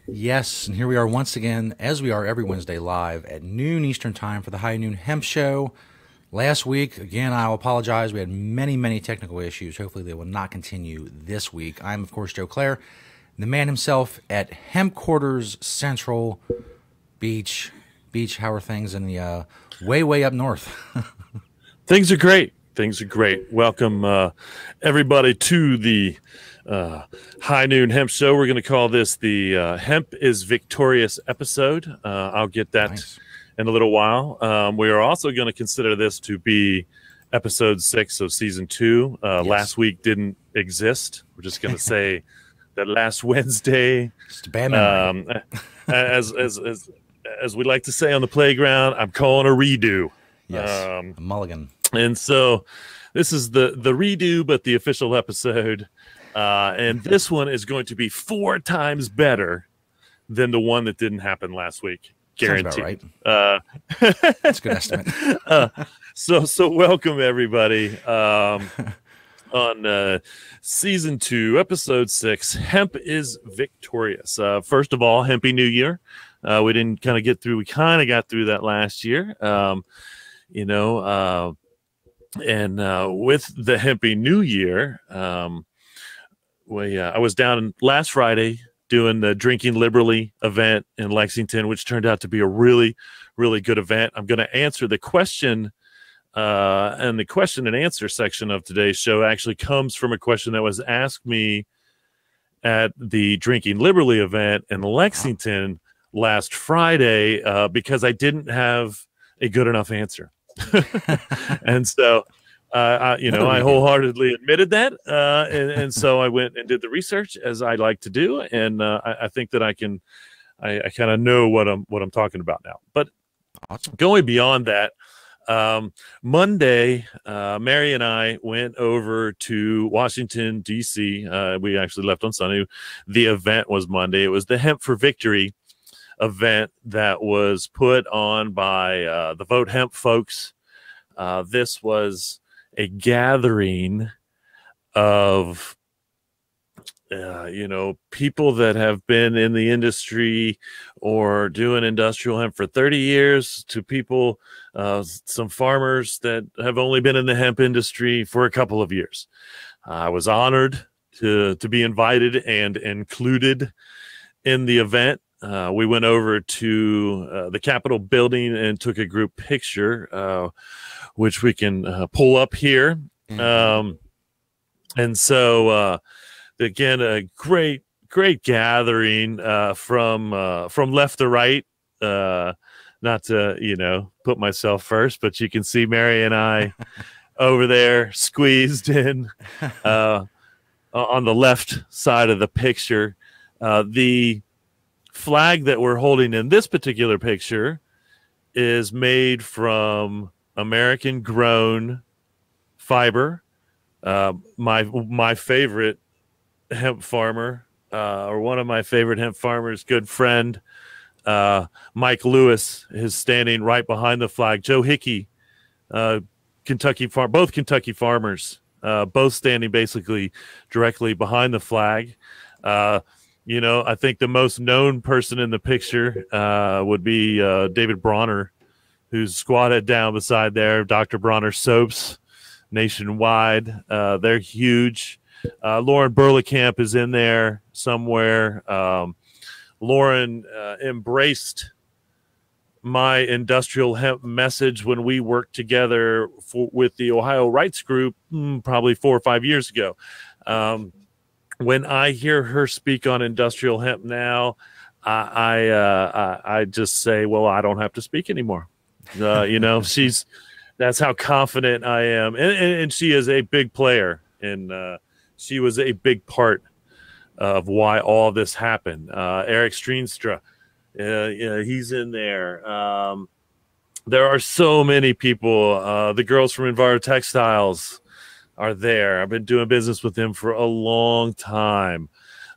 Yes, and here we are once again, as we are every Wednesday, live at noon Eastern Time for the High Noon Hemp Show. Last week, again, I'll apologize. We had many technical issues. Hopefully, they will not continue this week. I'm, of course, Joe Clare, the man himself at Hemp Quarters Central Beach. Beach, how are things in the way up north? Things are great. Things are great. Welcome, everybody, to the High Noon Hemp Show. We're going to call this the Hemp is Victorious episode. I'll get that Nice. in a little while. We are also going to consider this to be episode 6 of season 2. Yes. Last week didn't exist. We're just going to say that last Wednesday, Just a bad memory. as we like to say on the playground, I'm calling a redo. Yes, a mulligan. And so this is the redo, but the official episode. And this one is going to be 4 times better than the one that didn't happen last week. Guaranteed. Sounds about right. That's a good estimate. So welcome, everybody, on season 2, episode 6, Hemp is Victorious. First of all, Happy New Year. We didn't kind of get through. We kind of got through that last year. And with the Happy New Year, I was down last Friday doing the Drinking Liberally event in Lexington, which turned out to be a really, really good event. I'm going to answer the question, and the question and answer section of today's show actually comes from a question that was asked me at the Drinking Liberally event in Lexington last Friday, because I didn't have a good enough answer. And so, I wholeheartedly admitted that. And so I went and did the research, as I like to do. And I think that I kind of know what I'm talking about now. But Awesome. going beyond that, Monday, Mary and I went over to Washington, D.C. We actually left on Sunday. The event was Monday. It was the Hemp for Victory event that was put on by the Vote Hemp folks. This was a gathering of people that have been in the industry or doing industrial hemp for 30 years to people, some farmers that have only been in the hemp industry for a couple of years. I was honored to be invited and included in the event. We went over to the Capitol building and took a group picture, which we can pull up here. And so, again, a great gathering from left to right. Not to, put myself first, but you can see Mary and I over there squeezed in on the left side of the picture. The flag that we're holding in this particular picture is made from American grown fiber. My favorite hemp farmer, or one of my favorite hemp farmers, good friend, Mike Lewis, is standing right behind the flag. Joe Hickey, both Kentucky farmers, both standing basically directly behind the flag. I think the most known person in the picture would be David Bronner, who's squatted down beside there. Dr. Bronner soaps nationwide. They're huge. Lauren Burlekamp is in there somewhere. Lauren embraced my industrial hemp message when we worked together with the Ohio Rights Group probably 4 or 5 years ago. When I hear her speak on industrial hemp now, I just say, well, I don't have to speak anymore. That's how confident I am. And she is a big player, and she was a big part of why all this happened. Eric Streenstra, he's in there. There are so many people. The girls from Enviro Textiles are there. I've been doing business with them for a long time.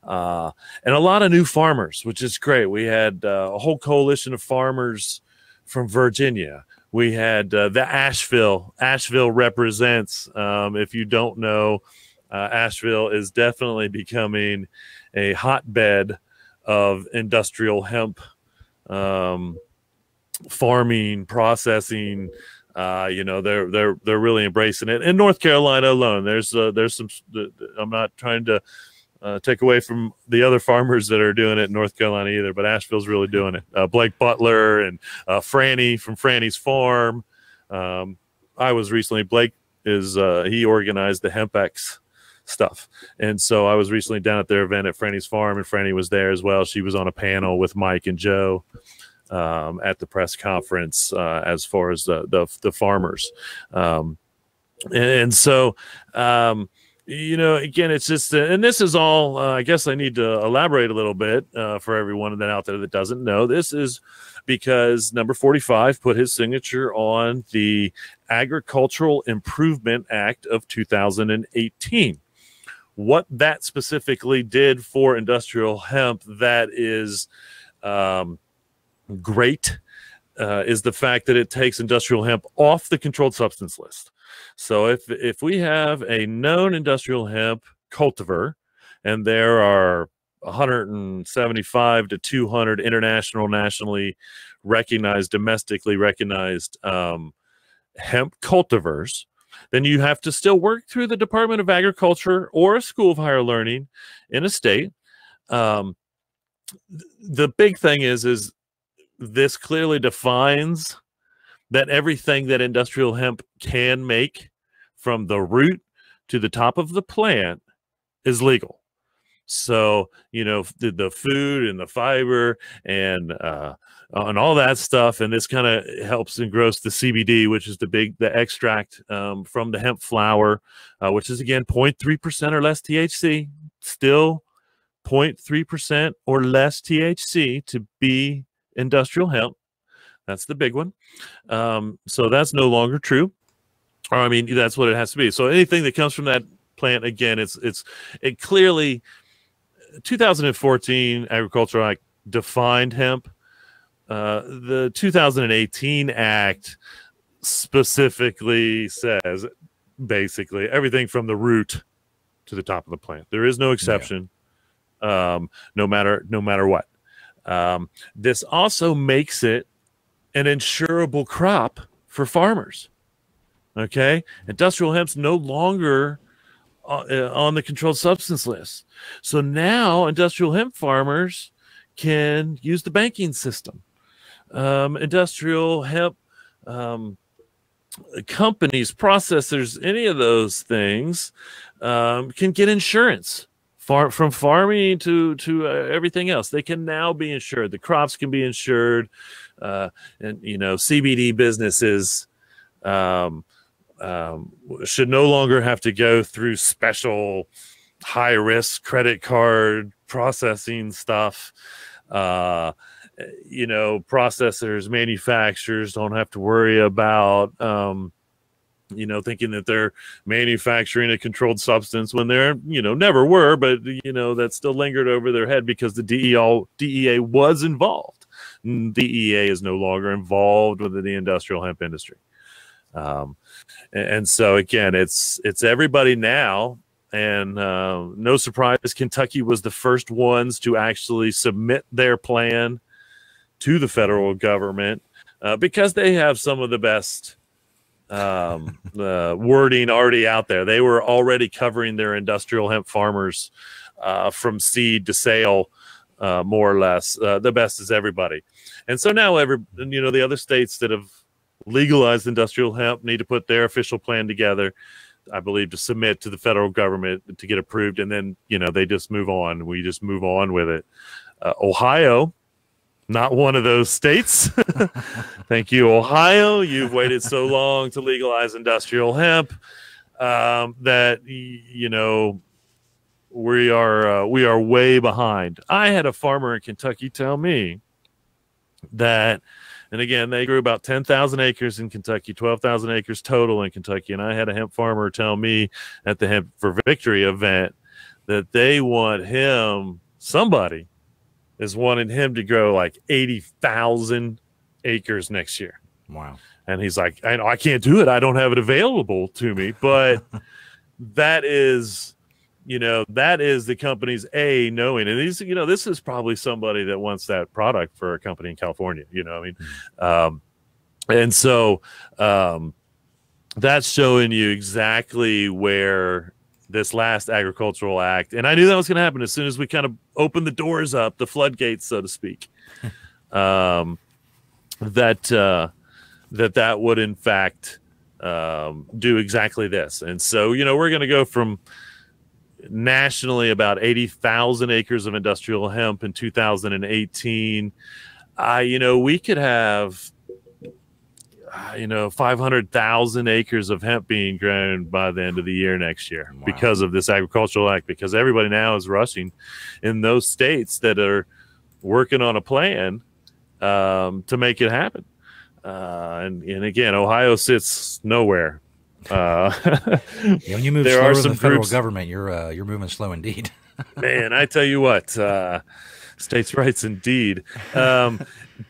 And a lot of new farmers, which is great. We had a whole coalition of farmers from Virginia. We had the Asheville represents. If you don't know, Asheville is definitely becoming a hotbed of industrial hemp farming, processing. They're really embracing it. In North Carolina alone, there's some. I'm not trying to take away from the other farmers that are doing it in North Carolina either, but Asheville's really doing it. Blake Butler and Franny from Franny's Farm. I was recently, Blake is, he organized the HempX stuff. And so I was recently down at their event at Franny's Farm, and Franny was there as well. She was on a panel with Mike and Joe at the press conference as far as the farmers. Again, it's just, and this is all, I guess I need to elaborate a little bit for everyone that out there that doesn't know. This is because number 45 put his signature on the Agricultural Improvement Act of 2018. What that specifically did for industrial hemp that is great is the fact that it takes industrial hemp off the controlled substance list. So if we have a known industrial hemp cultivar, and there are 175 to 200 nationally recognized, domestically recognized hemp cultivars, then you have to still work through the Department of Agriculture or a school of higher learning in a state. The big thing is this clearly defines that everything that industrial hemp can make from the root to the top of the plant is legal. So, the food and the fiber and all that stuff, and this kind of helps engross the CBD, which is the extract from the hemp flower, which is again 0.3% or less THC, still 0.3% or less THC to be industrial hemp. That's the big one. So that's no longer true. Or I mean, that's what it has to be. So anything that comes from that plant, again, it clearly 2014 Agricultural Act defined hemp. The 2018 Act specifically says basically everything from the root to the top of the plant. There is no exception, no matter what. This also makes it an insurable crop for farmers. Okay, industrial hemp's no longer on the controlled substance list. So now industrial hemp farmers can use the banking system. Industrial hemp companies, processors, any of those things can get insurance. From farming to everything else, they can now be insured. The crops can be insured, and CBD businesses should no longer have to go through special high risk credit card processing stuff. Processors, manufacturers don't have to worry about thinking that they're manufacturing a controlled substance when they're, never were, but, that still lingered over their head because the DEA was involved. DEA is no longer involved with the industrial hemp industry. And so, again, it's everybody now. And no surprise, Kentucky was the first ones to actually submit their plan to the federal government because they have some of the best wording already out there. They were already covering their industrial hemp farmers from seed to sale, more or less. The best is everybody. And so now the other states that have legalized industrial hemp need to put their official plan together, I believe, to submit to the federal government to get approved. And then, they just move on. We just move on with it. Ohio, not one of those states. Thank you, Ohio. You've waited so long to legalize industrial hemp that we are way behind. I had a farmer in Kentucky tell me that, and again, they grew about 10,000 acres in Kentucky, 12,000 acres total in Kentucky. And I had a hemp farmer tell me at the Hemp for Victory event that they want somebody is wanting him to grow like 80,000 acres next year. Wow. And he's like, I can't do it. I don't have it available to me. But that is that is the company's knowing, and these, this is probably somebody that wants that product for a company in California. I mean, and so that's showing you exactly where this last agricultural act, and I knew that was going to happen as soon as we kind of opened the doors up, the floodgates, so to speak. That would in fact do exactly this. And so, we're going to go from nationally about 80,000 acres of industrial hemp in 2018. We could have 500,000 acres of hemp being grown by the end of the year next year. Wow. Because of this agricultural act, because everybody now is rushing in those states that are working on a plan to make it happen. And again, Ohio sits nowhere. When you move slower than the federal government, you're moving slow indeed. Man, I tell you what, states' rights indeed.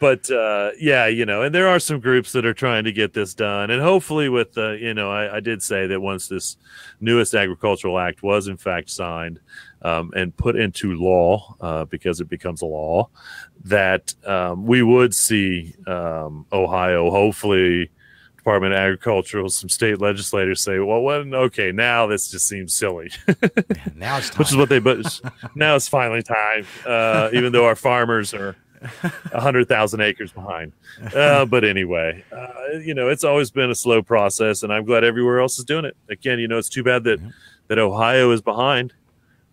But and there are some groups that are trying to get this done, and hopefully with I did say that once this newest agricultural act was in fact signed and put into law, because it becomes a law, that we would see Ohio, hopefully Department of Agriculture, some state legislators say, okay, now this just seems silly. Now it's time. Which is what now it's finally time, even though our farmers are 100,000 acres behind. But anyway, it's always been a slow process, and I'm glad everywhere else is doing it. Again, it's too bad that Ohio is behind.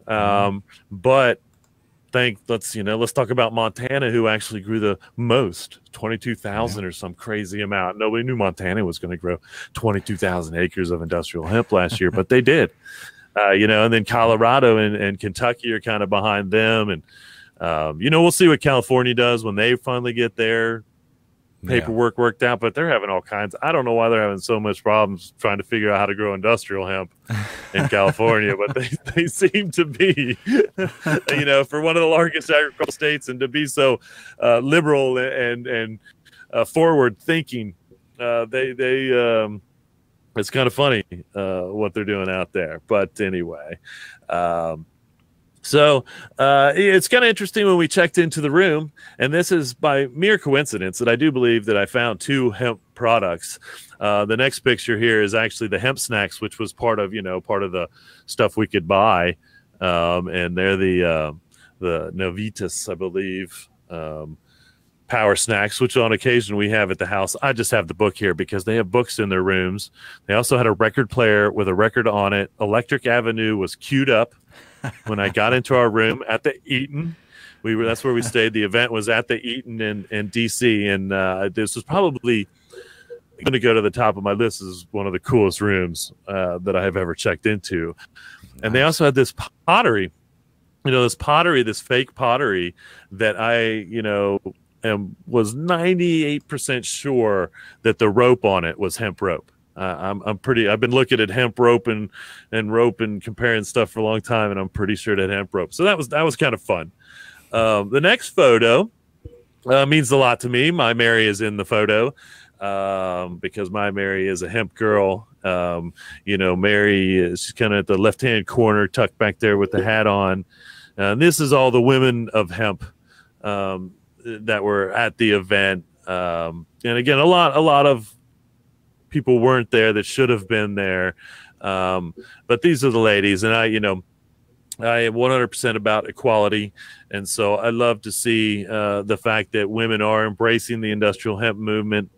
But let's talk about Montana, who actually grew the most, 22,000 or some crazy amount. Nobody knew Montana was going to grow 22,000 acres of industrial hemp last year, but they did. And then Colorado and Kentucky are kind of behind them. And, we'll see what California does when they finally get their paperwork worked out, but they're having all kinds. I don't know why they're having so much problems trying to figure out how to grow industrial hemp in California, but they seem to be, for one of the largest agricultural states, and to be so liberal and forward thinking. It's kind of funny what they're doing out there. But anyway, so it's kind of interesting when we checked into the room, and this is by mere coincidence that I do believe that I found two hemp products. The next picture here is actually the hemp snacks, which was part of the stuff we could buy, and they're the Novitas, I believe, power snacks, which on occasion we have at the house. I just have the book here because they have books in their rooms. They also had a record player with a record on it. Electric Avenue was queued up when I got into our room at the Eaton. That's where we stayed. The event was at the Eaton in DC, and this was probably going to go to the top of my list. This is one of the coolest rooms that I have ever checked into. And they also had this pottery, this fake pottery that I, was 98% sure that the rope on it was hemp rope. I've been looking at hemp rope and rope and comparing stuff for a long time, and I'm pretty sure that hemp rope. So that was kind of fun. The next photo means a lot to me. My Mary is in the photo because my Mary is a hemp girl. Mary is kind of at the left-hand corner, tucked back there with the hat on. And this is all the women of hemp that were at the event. And again, a lot of people weren't there that should have been there. But these are the ladies, and I am 100% about equality. And so I love to see the fact that women are embracing the industrial hemp movement.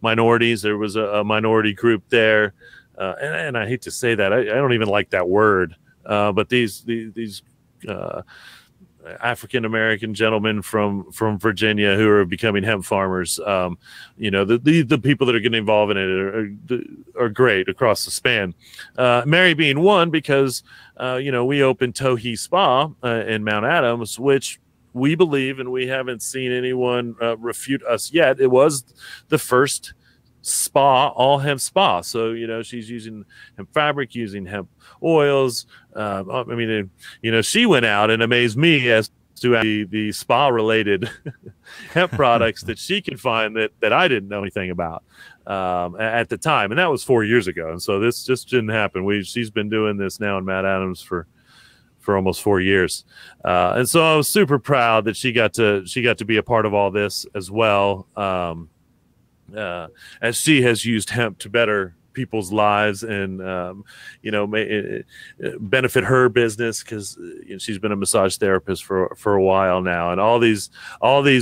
Minorities, there was a minority group there. And I hate to say that. I don't even like that word. But these African-American gentlemen from Virginia who are becoming hemp farmers, the people that are getting involved in it are great across the span. Mary being one, because, we opened Tohi Spa in Mount Adams, which we believe, and we haven't seen anyone refute us yet, it was the first spa, all hemp spa. So, she's using hemp fabric, using hemp oils. She went out and amazed me as to the spa related hemp products that she could find that I didn't know anything about. at the time, and that was 4 years ago. And so this just didn't happen. She's been doing this now in Matt Adams for almost 4 years, and so I was super proud that she got to be a part of all this as well, as she has used hemp to better people's lives and benefit her business, because she's been a massage therapist for a while now, and all these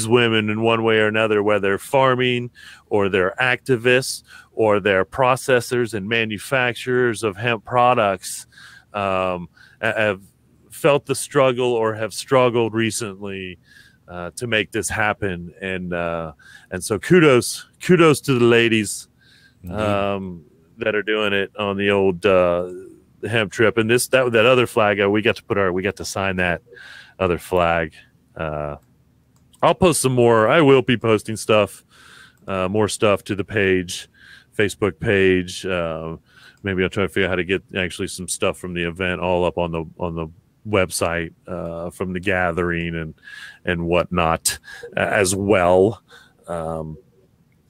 women in one way or another, whether farming or they're activists or they're processors and manufacturers of hemp products, have felt the struggle or have struggled recently to make this happen, and so kudos to the ladies that are doing it on the old hemp trip. And that other flag, we got to sign that other flag. I'll post some more. I will be posting stuff, more stuff to the Facebook page. Maybe I'll try to figure out how to get actually some stuff from the event all up on the website, from the gathering and whatnot, as well.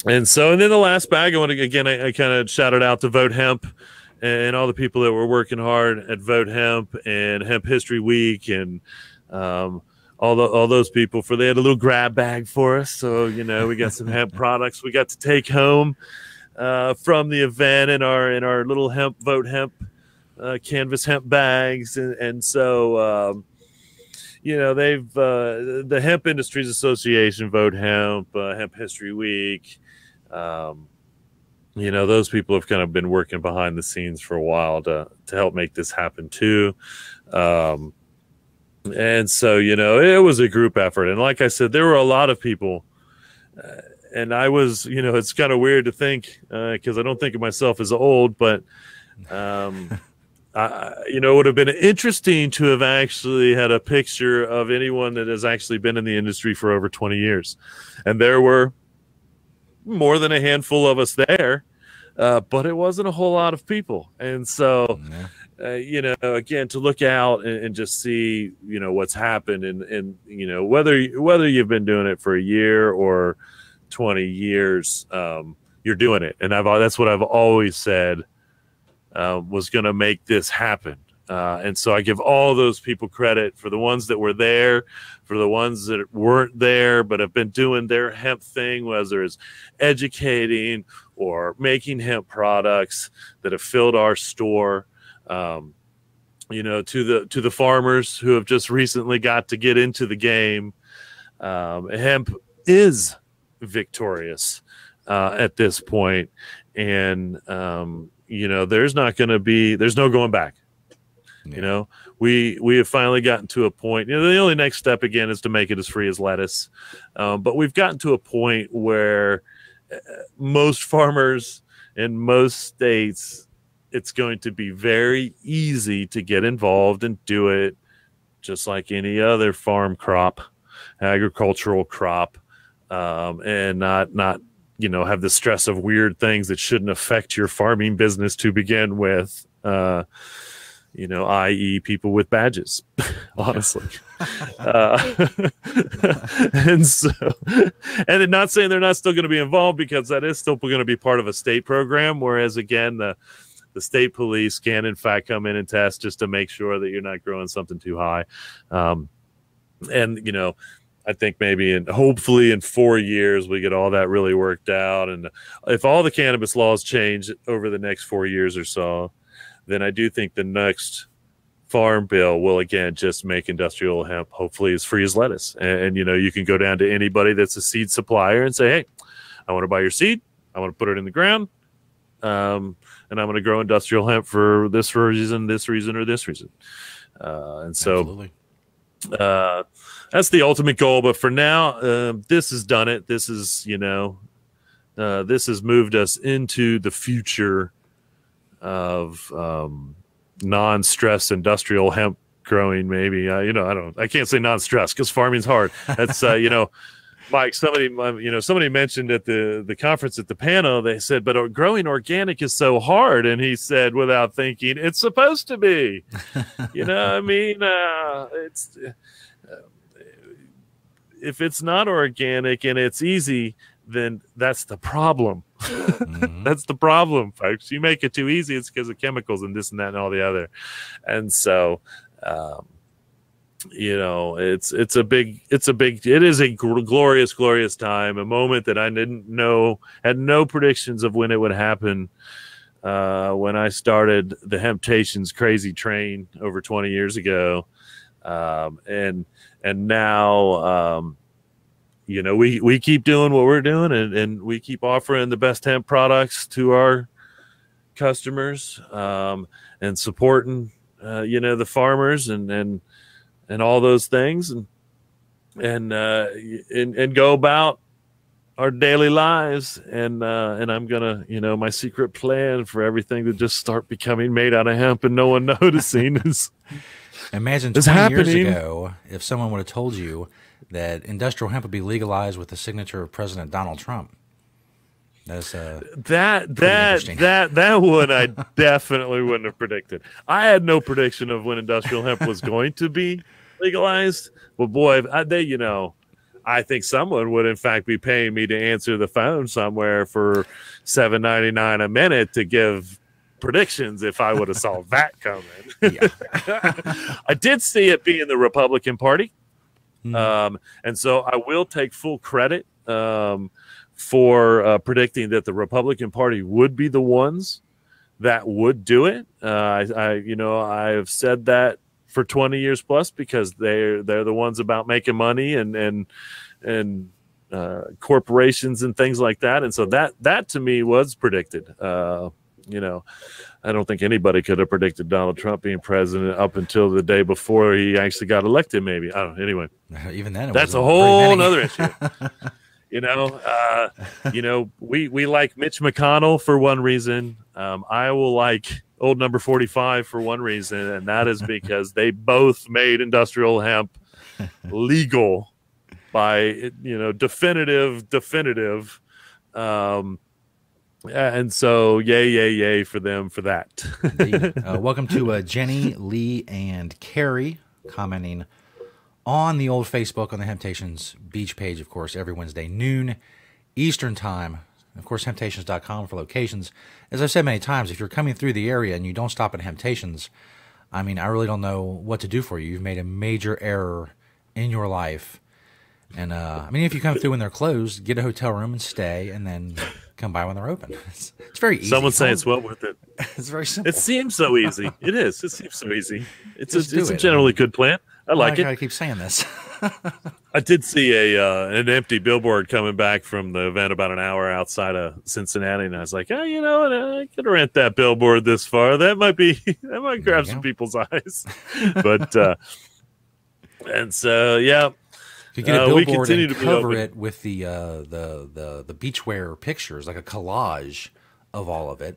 And then the last bag, I want to, again, I kind of shouted out to Vote Hemp and all the people that were working hard at Vote Hemp and Hemp History Week, and all those people they had a little grab bag for us. So, we got some hemp products we got to take home from the event in our little Vote Hemp canvas hemp bags. And so, they've the Hemp Industries Association, Vote Hemp, Hemp History Week, those people have kind of been working behind the scenes for a while to help make this happen too. And so, it was a group effort. And like I said, there were a lot of people, and I was, it's kind of weird to think, because I don't think of myself as old, but it would have been interesting to have actually had a picture of anyone that has actually been in the industry for over 20 years. And there were more than a handful of us there, but it wasn't a whole lot of people. And so, again, to look out and just see, what's happened, and whether you've been doing it for a year or 20 years, you're doing it. And that's what I've always said was going to make this happen. And so I give all those people credit, for the ones that were there, for the ones that weren't there but have been doing their hemp thing, whether it's educating or making hemp products that have filled our store, to the farmers who have just recently got to get into the game. Hemp is victorious at this point, and there's no going back. Yeah. We have finally gotten to a point. The only next step again is to make it as free as lettuce, but we've gotten to a point where most farmers in most states, it's going to be very easy to get involved and do it, just like any other farm crop, agricultural crop, and not have the stress of weird things that shouldn't affect your farming business to begin with. I.e. people with badges, honestly. And not saying they're not still going to be involved, because that is still going to be part of a state program. Whereas, again, the state police can, in fact, come in and test just to make sure that you're not growing something too high. I think hopefully in 4 years, we get all that really worked out. And if all the cannabis laws change over the next 4 years or so, then I do think the next farm bill will, again, just make industrial hemp hopefully as free as lettuce. And you can go down to anybody that's a seed supplier and say, hey, I want to buy your seed. I want to put it in the ground. And I'm going to grow industrial hemp for this reason, or this reason. And so Absolutely. That's the ultimate goal. But for now, this has done it. This is, this has moved us into the future of non-stress industrial hemp growing. Maybe I can't say non-stress because farming's hard. That's Mike, somebody mentioned at the conference, at the panel, they said, but growing organic is so hard. And he said, without thinking, it's supposed to be. It's if it's not organic and it's easy, then that's the problem. That's the problem, folks. You make it too easy, it's because of chemicals and this and that and all the other. And so, you know, it is a glorious, glorious time, a moment that I didn't know, had no predictions of when it would happen. When I started the Hemptations crazy train over 20 years ago. And now, you know, we keep doing what we're doing, and we keep offering the best hemp products to our customers, and supporting, you know, the farmers and all those things, and go about our daily lives. And I'm gonna, you know, my secret plan for everything to just start becoming made out of hemp and no one noticing is imagine 20 years ago if someone would have told you that industrial hemp would be legalized with the signature of President Donald Trump. That's that one I definitely wouldn't have predicted. I had no prediction of when industrial hemp was going to be legalized. But boy, you know, I think someone would in fact be paying me to answer the phone somewhere for $7.99 a minute to give predictions if I would have saw that coming. Yeah. I did see it be in the Republican Party. And so I will take full credit for predicting that the Republican Party would be the ones that would do it. You know, I have said that for 20 years plus because they're the ones about making money and corporations and things like that. And so that to me was predicted. You know, I don't think anybody could have predicted Donald Trump being president up until the day before he actually got elected. Maybe, I don't know. Anyway, even then, that's a whole other issue. You know, we like Mitch McConnell for one reason. I will like old number 45 for one reason, and that is because they both made industrial hemp legal by, you know, definitive. And so, yay for them for that. Welcome to Jenny, Lee, and Carrie commenting on the old Facebook on the Hemptations Beach page, of course, every Wednesday, noon Eastern Time. Of course, Hemptations.com for locations. As I've said many times, if you're coming through the area and you don't stop at Hemptations, I mean, I really don't know what to do for you. You've made a major error in your life. And, I mean, if you come through when they're closed, get a hotel room and stay, and then come by when they're open. It's very easy. Someone say it's well worth it. It's very simple. It seems so easy. It is. It seems so easy. It's a generally good plan. I like it. I keep saying this. I did see an empty billboard coming back from the event about an hour outside of Cincinnati, and I was like, oh, you know, I could rent that billboard this far. That might grab some people's eyes. But and so yeah. You get a billboard and cover it with the beachwear pictures, like a collage of all of it,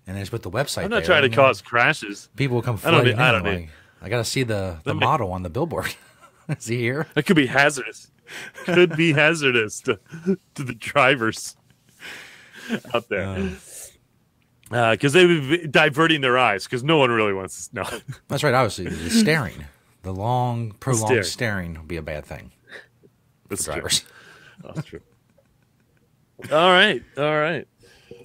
and then just put the website. I'm not trying to cause crashes. People will come flooding in. I got to see the model on the billboard. Is he here? That could be hazardous. Could be hazardous to the drivers out there. Because they would be diverting their eyes, because no one really wants to know. That's right. Obviously, the staring. The prolonged staring would be a bad thing. That's drivers. True. That's true. All right.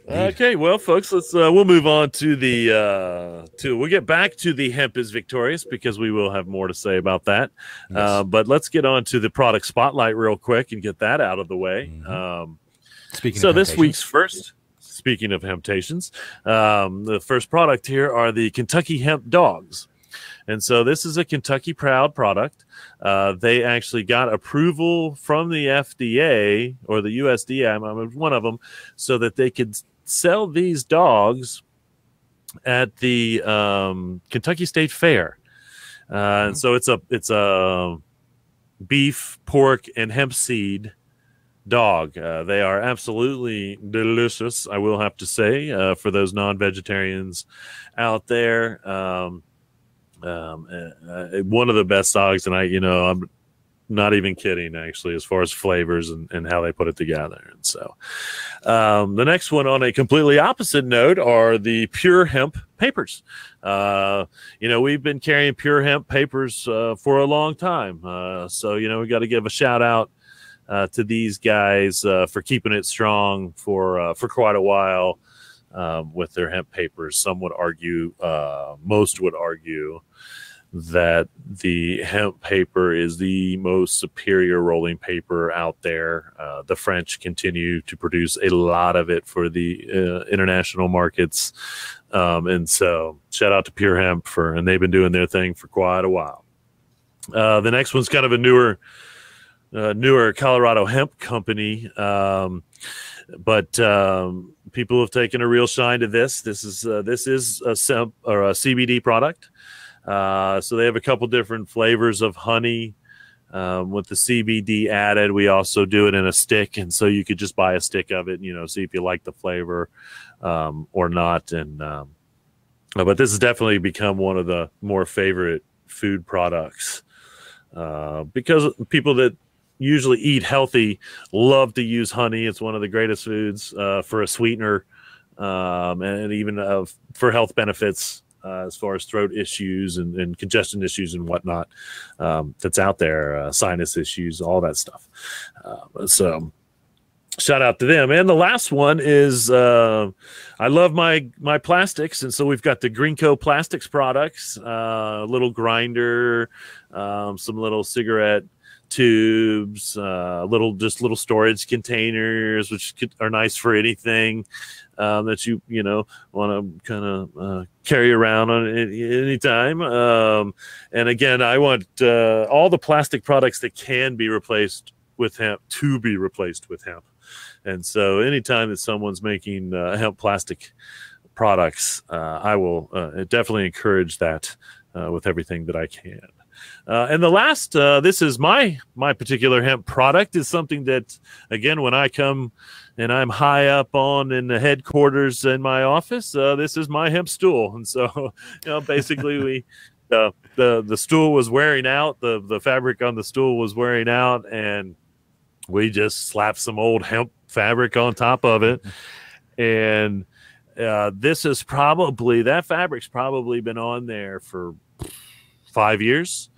Okay, well, folks, let's we'll move on to we'll get back to the hemp is victorious, because we will have more to say about that. Yes. But let's get on to the product spotlight real quick and get that out of the way. Speaking this week's first, speaking of Hemptations, the first product here are the Kentucky Hemp Dogs. And so this is a Kentucky Proud product. They actually got approval from the FDA or the USDA, I'm one of them, so that they could sell these dogs at the Kentucky State Fair. And so it's a beef, pork, and hemp seed dog. They are absolutely delicious, I will have to say, for those non-vegetarians out there. One of the best dogs, and I'm not even kidding, actually, as far as flavors and how they put it together. And so the next one, on a completely opposite note, are the pure hemp papers. We've been carrying pure hemp papers for a long time. So we got to give a shout out to these guys for keeping it strong for quite a while with their hemp papers. Some would argue, most would argue, that the hemp paper is the most superior rolling paper out there. The French continue to produce a lot of it for the international markets. And so shout out to Pure Hemp and they've been doing their thing for quite a while. The next one's kind of a newer Colorado hemp company. But people have taken a real shine to this. This is a CBD product. So they have a couple different flavors of honey with the CBD added. We also do it in a stick, and so you could just buy a stick of it, see if you like the flavor or not. And but this has definitely become one of the more favorite food products because people that usually eat healthy love to use honey. It's one of the greatest foods for a sweetener and even for health benefits. As far as throat issues and congestion issues and whatnot that's out there, sinus issues, all that stuff. So shout out to them. And the last one is I love my plastics. And so we've got the Greenco Plastics products, a little grinder, some little cigarette tubes, little storage containers, which are nice for anything that you want to kind of carry around on any time. And again, I want all the plastic products that can be replaced with hemp to be replaced with hemp. And so anytime that someone's making hemp plastic products, I will definitely encourage that with everything that I can. And the last, this is my particular hemp product, is something that, again, when I come and I'm high up in the headquarters in my office, this is my hemp stool. And so, basically the stool was wearing out, the fabric on the stool was wearing out, and we just slapped some old hemp fabric on top of it. And that fabric's probably been on there for 5 years,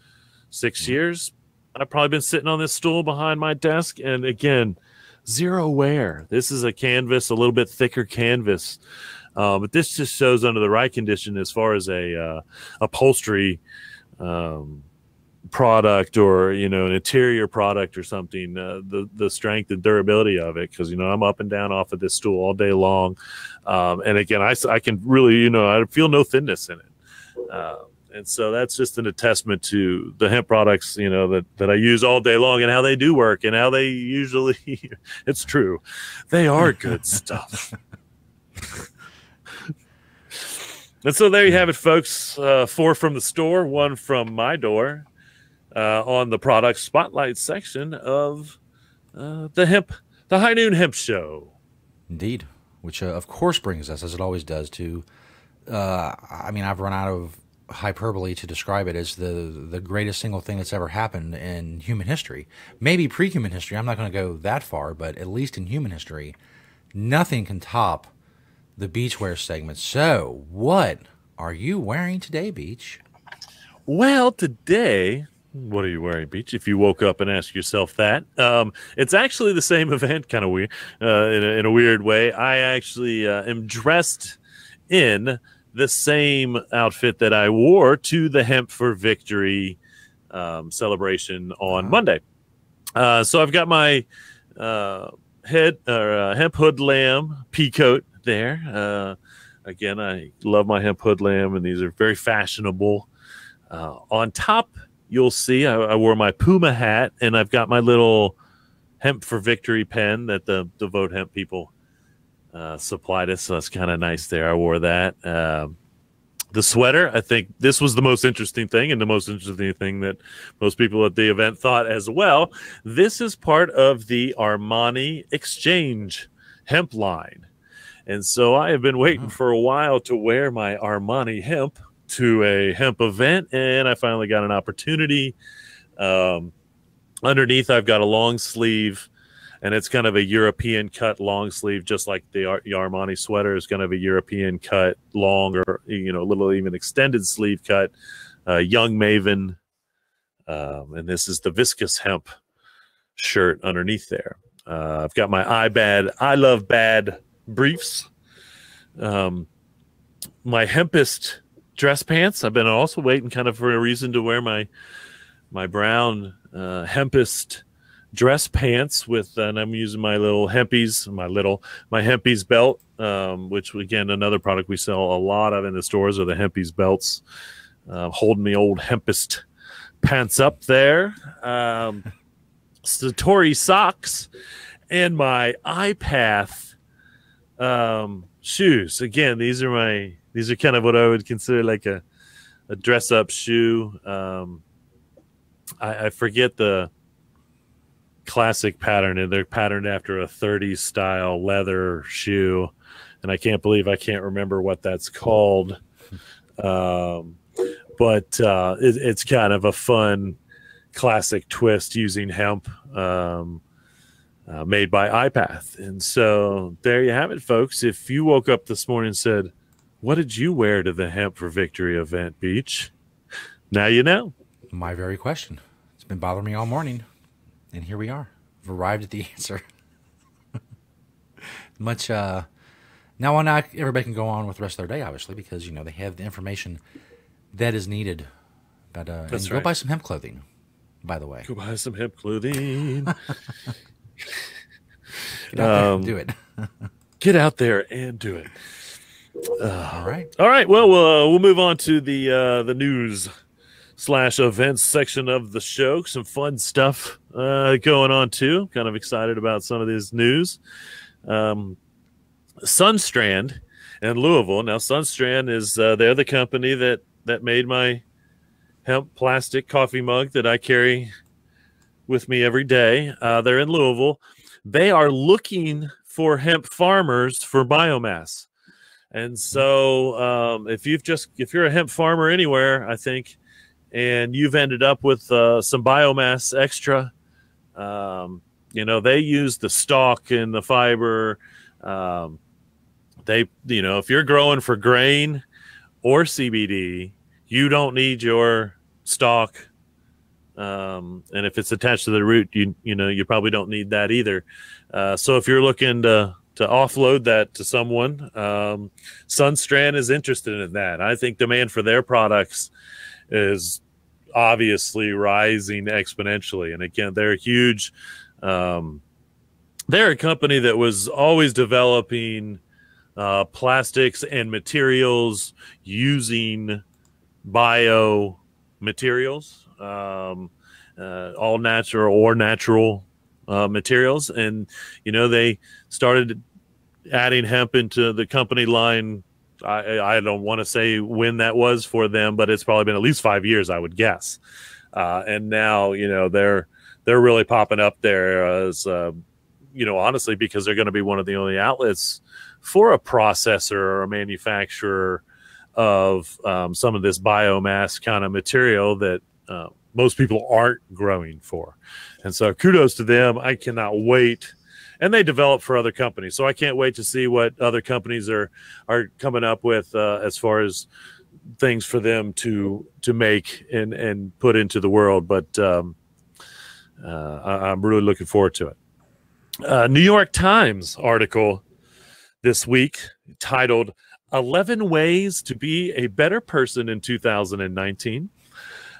6 years. I've probably been sitting on this stool behind my desk, and again, zero wear. This is a canvas, a little bit thicker canvas, but this just shows under the right condition as far as a upholstery product or an interior product or something. The strength and durability of it, because I'm up and down off of this stool all day long, and again, I can really I feel no thinness in it. And so that's just an attestament to the hemp products, that I use all day long and how they do work and how they usually, it's true, they are good stuff. And so there you have it, folks. 4 from the store, 1 from my door on the product spotlight section of the High Noon Hemp Show. Indeed, which of course brings us, as it always does, to, I've run out of hyperbole to describe it as the greatest single thing that's ever happened in human history. Maybe pre-human history. I'm not going to go that far, but at least in human history, nothing can top the beachwear segment. So, what are you wearing today, Beach? Well, today, what are you wearing, Beach? If you woke up and asked yourself that, it's actually the same event, kind of weird, in a weird way. I actually am dressed in the same outfit that I wore to the Hemp for Victory celebration on Monday. So I've got my hemp hood lamb pea coat there. Again, I love my hemp hood lamb, and these are very fashionable. On top, you'll see I wore my Puma hat, and I've got my little Hemp for Victory pen that the Vote Hemp people supplied us, so that's kind of nice there. I wore that. The sweater, I think this was the most interesting thing, and the most interesting thing that most people at the event thought as well. This is part of the Armani Exchange hemp line. And so I have been waiting for a while to wear my Armani hemp to a hemp event, and I finally got an opportunity. Underneath, I've got a long sleeve, and it's kind of a European cut long sleeve, just like the Armani sweater is kind of a European cut, long, or a little even extended sleeve cut. Young Maven, and this is the viscous hemp shirt underneath there. I've got my I Love Bad briefs. My Hempest dress pants. I've been also waiting kind of for a reason to wear my brown Hempest dress pants with, and I'm using my little Hempies, my Hempies belt, which again, another product we sell a lot of in the stores are the Hempies belts, holding the old Hempest pants up there. Satori socks and my iPath shoes. Again, these are kind of what I would consider like a dress up shoe. I forget the classic pattern, and they're patterned after a 30s style leather shoe, and I can't believe I can't remember what that's called. But it's kind of a fun classic twist using hemp, made by iPath. And so there you have it, folks. If you woke up this morning and said, what did you wear to the Hemp for Victory event, Beach? Now you know. My very question. It's been bothering me all morning. And here we are. We've arrived at the answer. Now everybody can go on with the rest of their day, obviously, because, they have the information that is needed. But That's go right. buy some hemp clothing, by the way. Go buy some hemp clothing. Get out there and do it. Get out there and do it. All right. All right. Well, we'll move on to the news / events section of the show. Some fun stuff going on too. Kind of excited about some of this news. Sunstrand in Louisville. Now, Sunstrand is they're the company that made my hemp plastic coffee mug that I carry with me every day. They're in Louisville. They are looking for hemp farmers for biomass. And so if you're a hemp farmer anywhere, I think, and you've ended up with some biomass extra, they use the stalk and the fiber. If you're growing for grain or CBD, you don't need your stalk. And if it's attached to the root, you probably don't need that either. So if you're looking to offload that to someone, Sunstrand is interested in that. I think demand for their products is obviously rising exponentially. And again, they're huge. They're a company that was always developing plastics and materials using bio materials, all natural or natural materials. And, they started adding hemp into the company line. I don't want to say when that was for them, but it's probably been at least 5 years, I would guess. And now, they're really popping up there as, honestly, because they're going to be one of the only outlets for a processor or a manufacturer of some of this biomass kind of material that most people aren't growing for. And so kudos to them. I cannot wait. And they develop for other companies. So I can't wait to see what other companies are coming up with as far as things for them to make and put into the world. But I'm really looking forward to it. New York Times article this week titled 11 Ways to Be a Better Person in 2019.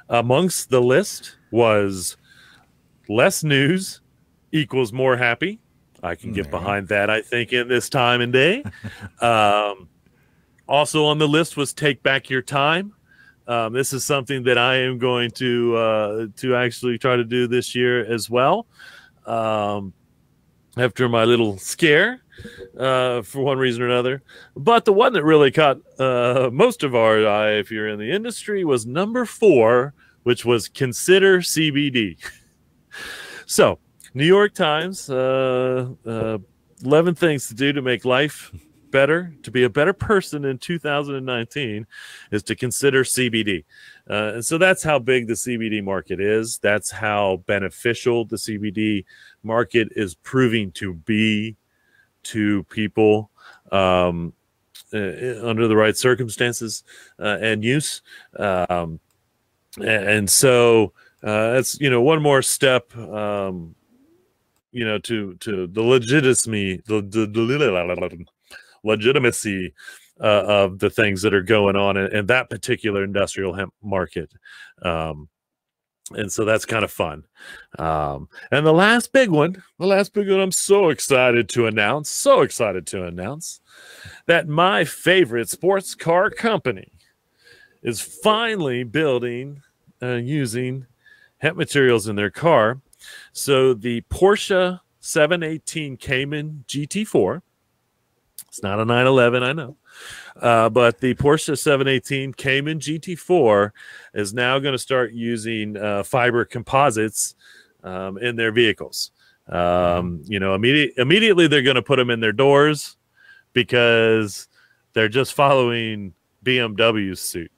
Amongst the list was less news equals more happy. I can get behind that, I think, in this time and day. Also on the list was take back your time. This is something that I am going to actually try to do this year as well. After my little scare, for one reason or another. But the one that really caught most of our eye, if you're in the industry, was number 4, which was consider CBD. So, New York Times, 11 things to do to make life better, to be a better person in 2019, is to consider CBD. And so that's how big the CBD market is. That's how beneficial the CBD market is proving to be to people under the right circumstances and use. And so that's, one more step to the legitimacy of the things that are going on in that particular industrial hemp market. And so that's kind of fun. And the last big one I'm so excited to announce that my favorite sports car company is finally building using hemp materials in their car. So the Porsche 718 Cayman GT4, it's not a 911, I know. But the Porsche 718 Cayman GT4 is now going to start using fiber composites in their vehicles. Immediately they're going to put them in their doors because they're just following BMW's suit.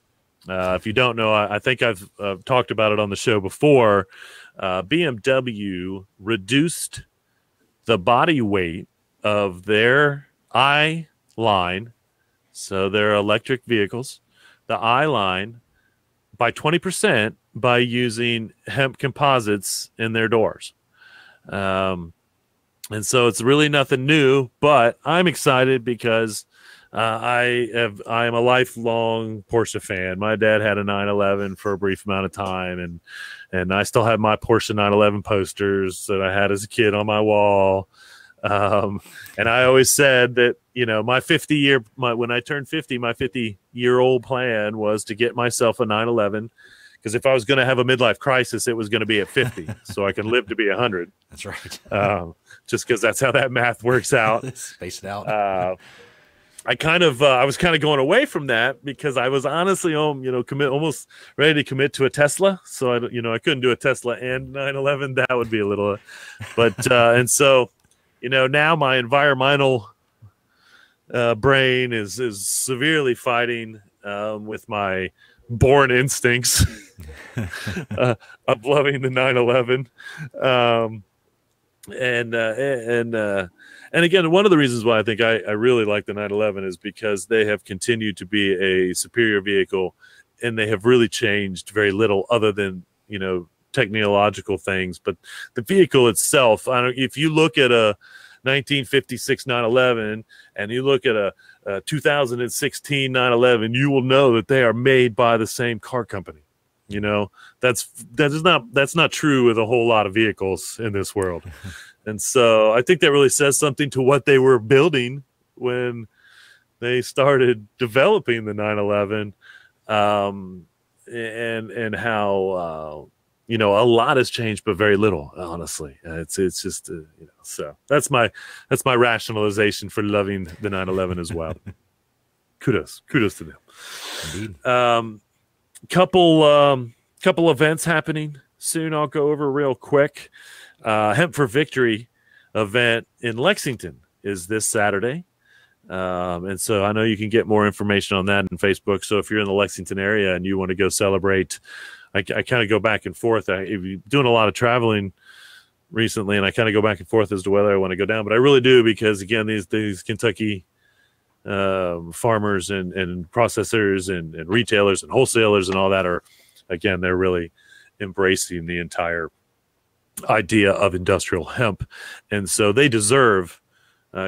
If you don't know, I think I've talked about it on the show before. BMW reduced the body weight of their I line, so their electric vehicles, the I line, by 20% by using hemp composites in their doors. And so it's really nothing new, but I'm excited because I am a lifelong Porsche fan. My dad had a 911 for a brief amount of time, and I still have my Porsche 911 posters that I had as a kid on my wall. And I always said that, when I turned 50, my 50-year-old plan was to get myself a 911, because if I was going to have a midlife crisis, it was going to be at 50, so I can live to be 100. That's right. Just because that's how that math works out. Space it out. I was kind of going away from that because I was honestly, almost ready to commit to a Tesla. So I couldn't do a Tesla and 911. That would be a little, but and so, now my environmental brain is severely fighting with my born instincts of loving the 911. And again, one of the reasons why I think I really like the 911 is because they have continued to be a superior vehicle, and they have really changed very little other than, technological things. But the vehicle itself, if you look at a 1956 911 and you look at a 2016 911, you will know that they are made by the same car company. That's not true with a whole lot of vehicles in this world. And so I think that really says something to what they were building when they started developing the 911, and how a lot has changed, but very little. Honestly, it's just So that's my rationalization for loving the 911 as well. Kudos to them. Indeed. Couple events happening soon. I'll go over real quick. Hemp for Victory event in Lexington is this Saturday. And so I know you can get more information on that on Facebook. So if you're in the Lexington area and you want to go celebrate, I kind of go back and forth. I've been doing a lot of traveling recently, and I kind of go back and forth as to whether I want to go down. But I really do, because, again, these Kentucky farmers and processors and retailers and wholesalers and all that are, again, they're really embracing the entire idea of industrial hemp. And so they deserve,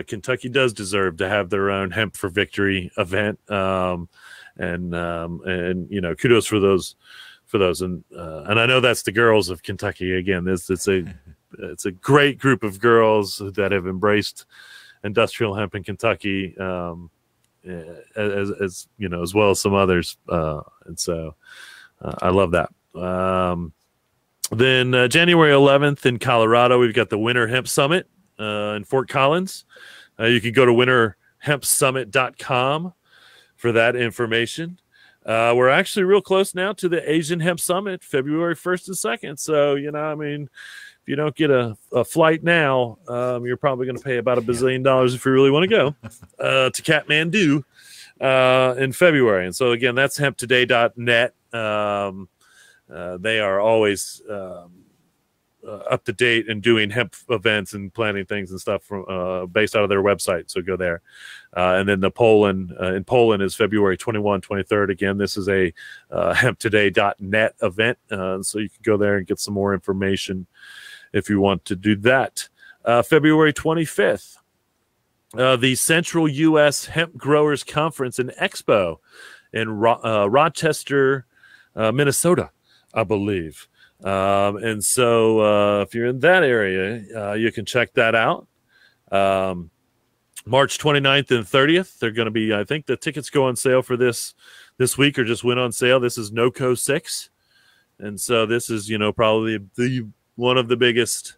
Kentucky does deserve to have their own Hemp for Victory event. And kudos for those. And I know that's the girls of Kentucky. Again, it's a great group of girls that have embraced industrial hemp in Kentucky, as well as some others. And so I love that. Then January 11th in Colorado, we've got the Winter Hemp Summit in Fort Collins. You can go to winterhempsummit.com for that information. We're actually real close now to the Asian Hemp Summit, February 1st and 2nd. So, if you don't get a flight now, you're probably going to pay about $1 bazillion if you really want to go to Kathmandu in February. And so, again, that's hemptoday.net. They are always up to date and doing hemp events and planning things and stuff from based out of their website. So go there. And then the Poland in Poland is February 21, 23rd. Again, this is a hemptoday.net event. So you can go there and get some more information if you want to do that. February 25th, the Central U.S. Hemp Growers Conference and Expo in Rochester, Minnesota, I believe. And so if you're in that area, you can check that out. March 29th and 30th, they're going to be, I think the tickets go on sale for this week or just went on sale. This is NOCO 6. And so this is, probably one of the biggest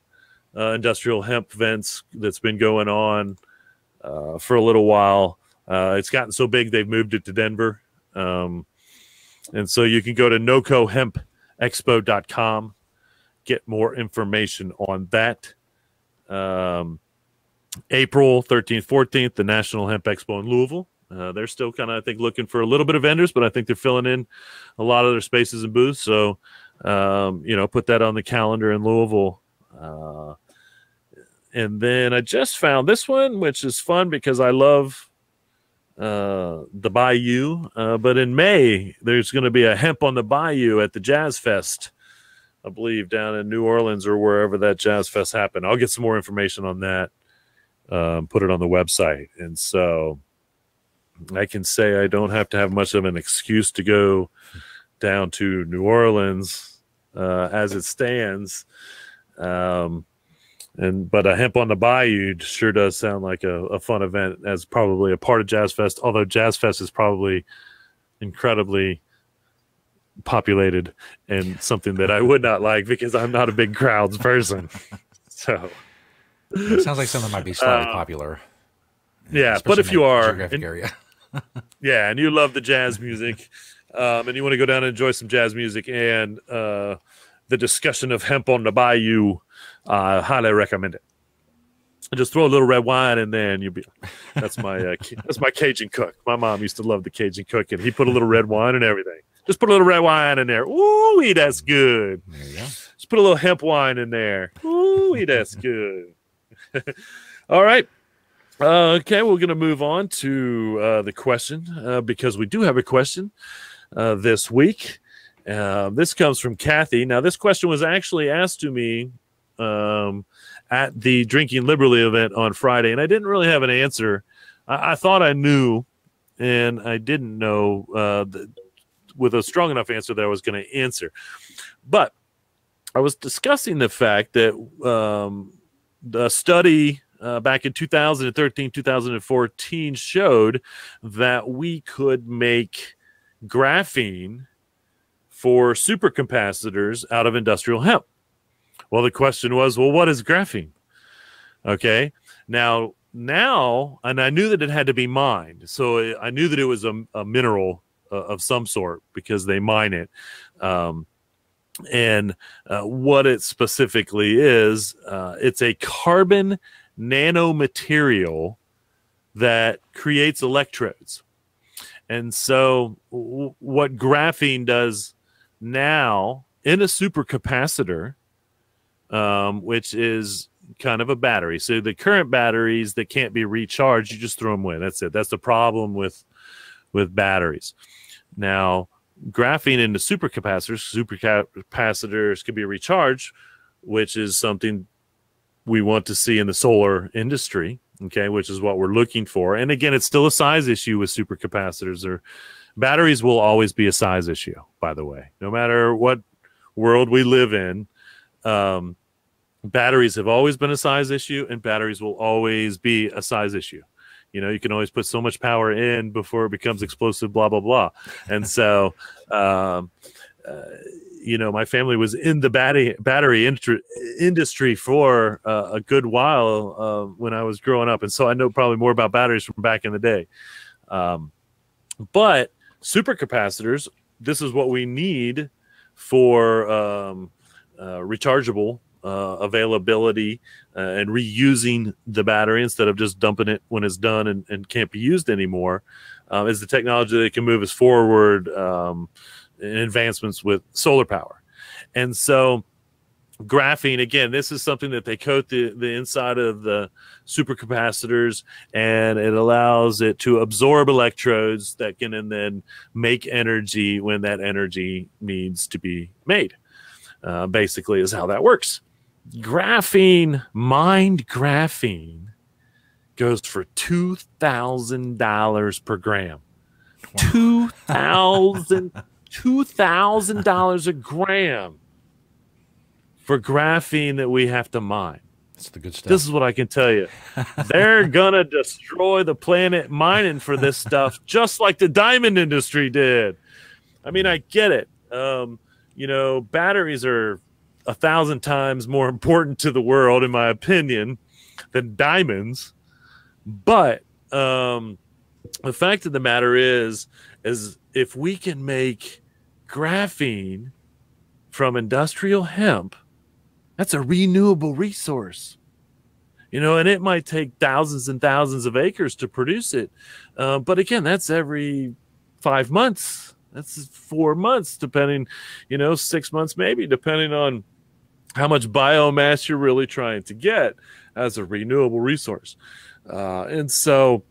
industrial hemp events that's been going on for a little while. It's gotten so big, they've moved it to Denver. And so you can go to nocohempexpo.com, get more information on that. April 13th, 14th, the National Hemp Expo in Louisville. They're still kind of, I think, looking for a little bit of vendors, but I think they're filling in a lot of their spaces and booths. So, put that on the calendar in Louisville. And then I just found this one, which is fun because I love the Bayou. But in May, there's going to be a Hemp on the Bayou at the Jazz Fest, I believe, down in New Orleans or wherever that Jazz Fest happened. I'll get some more information on that. Put it on the website. And so I can say I don't have to have much of an excuse to go down to New Orleans as it stands. But a Hemp on the Bayou sure does sound like a fun event as probably a part of Jazz Fest, although Jazz Fest is probably incredibly populated and something that I would not like because I'm not a big crowds person. So it sounds like something might be slightly popular. Yeah, but if you are geographic area. yeah, and you love the jazz music, and you want to go down and enjoy some jazz music and the discussion of Hemp on the Bayou, I highly recommend it. And just throw a little red wine in there, and you'll be. That's my Cajun cook. My mom used to love the Cajun cook, and he put a little red wine and everything. Just put a little red wine in there. Ooh, that's good. There you go. Just put a little hemp wine in there. Ooh, that's good. All right. Okay, we're going to move on to the question because we do have a question this week. This comes from Kathy. Now, this question was actually asked to me at the Drinking Liberally event on Friday, and I didn't really have an answer. I thought I knew, and I didn't know with a strong enough answer that I was going to answer. But I was discussing the fact that the study back in 2013, 2014 showed that we could make graphene for supercapacitors out of industrial hemp. Well, the question was, well, what is graphene? Okay. Now, and I knew that it had to be mined. So I knew that it was a mineral of some sort because they mine it. And what it specifically is, it's a carbon nanomaterial that creates electrodes. And so what graphene does now in a supercapacitor, which is kind of a battery. So the current batteries that can't be recharged, you just throw them away. That's it. That's the problem with batteries. Now, graphene into supercapacitors can be recharged, which is something we want to see in the solar industry, okay, which is what we're looking for. And again, it's still a size issue with supercapacitors. Or batteries will always be a size issue, by the way. No matter what world we live in, batteries have always been a size issue, and batteries will always be a size issue. You know, you can always put so much power in before it becomes explosive, blah, blah, blah. And so, my family was in the battery industry for a good while when I was growing up. And so I know probably more about batteries from back in the day. But supercapacitors, this is what we need for rechargeable availability and reusing the battery instead of just dumping it when it's done and can't be used anymore, is the technology that can move us forward in advancements with solar power. And so graphene, again, this is something that they coat the inside of the supercapacitors, and it allows it to absorb electrodes that can then make energy when that energy needs to be made. Basically is how that works. mined graphene goes for $2,000 per gram. $2,000 a gram for graphene that we have to mine. That's the good stuff. This is what I can tell you. They're going to destroy the planet mining for this stuff, just like the diamond industry did. I mean, I get it. Batteries are 1,000 times more important to the world, in my opinion, than diamonds. But the fact of the matter is if we can make graphene from industrial hemp, that's a renewable resource, and it might take thousands and thousands of acres to produce it. But again, that's every 5 months. That's 4 months, depending, 6 months, maybe, depending on how much biomass you're really trying to get as a renewable resource. And so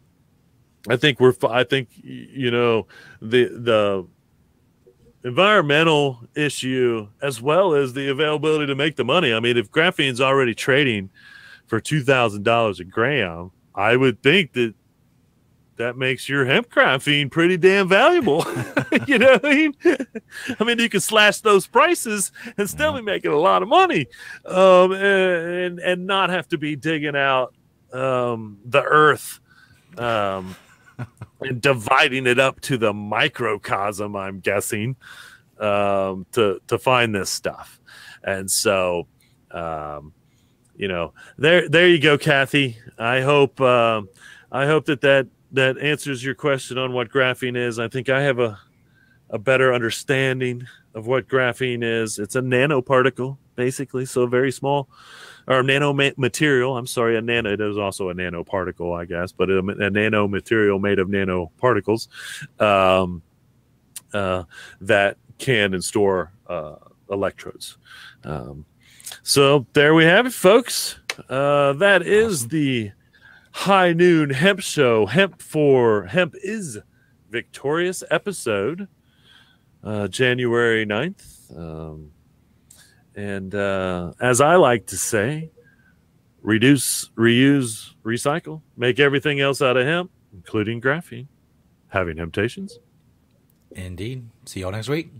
I think the environmental issue, as well as the availability to make the money. I mean, if graphene's already trading for $2,000 a gram, I would think that makes your hemp graphene pretty damn valuable. You know what I mean? I mean, you can slash those prices and still be making a lot of money, and not have to be digging out the earth and dividing it up to the microcosm, I'm guessing, to find this stuff. And so, there you go, Kathy. I hope that answers your question on what graphene is. I think I have a better understanding of what graphene is. It's a nanoparticle, basically, so very small, or nanomaterial. I'm sorry, it is also a nanoparticle, I guess, but a nanomaterial made of nanoparticles that can and store electrodes. So there we have it, folks. That is the High Noon Hemp Show. Hemp is victorious episode, January 9th. And as I like to say, reduce, reuse, recycle, make everything else out of hemp, including graphene. Having temptations. Indeed. See y'all next week.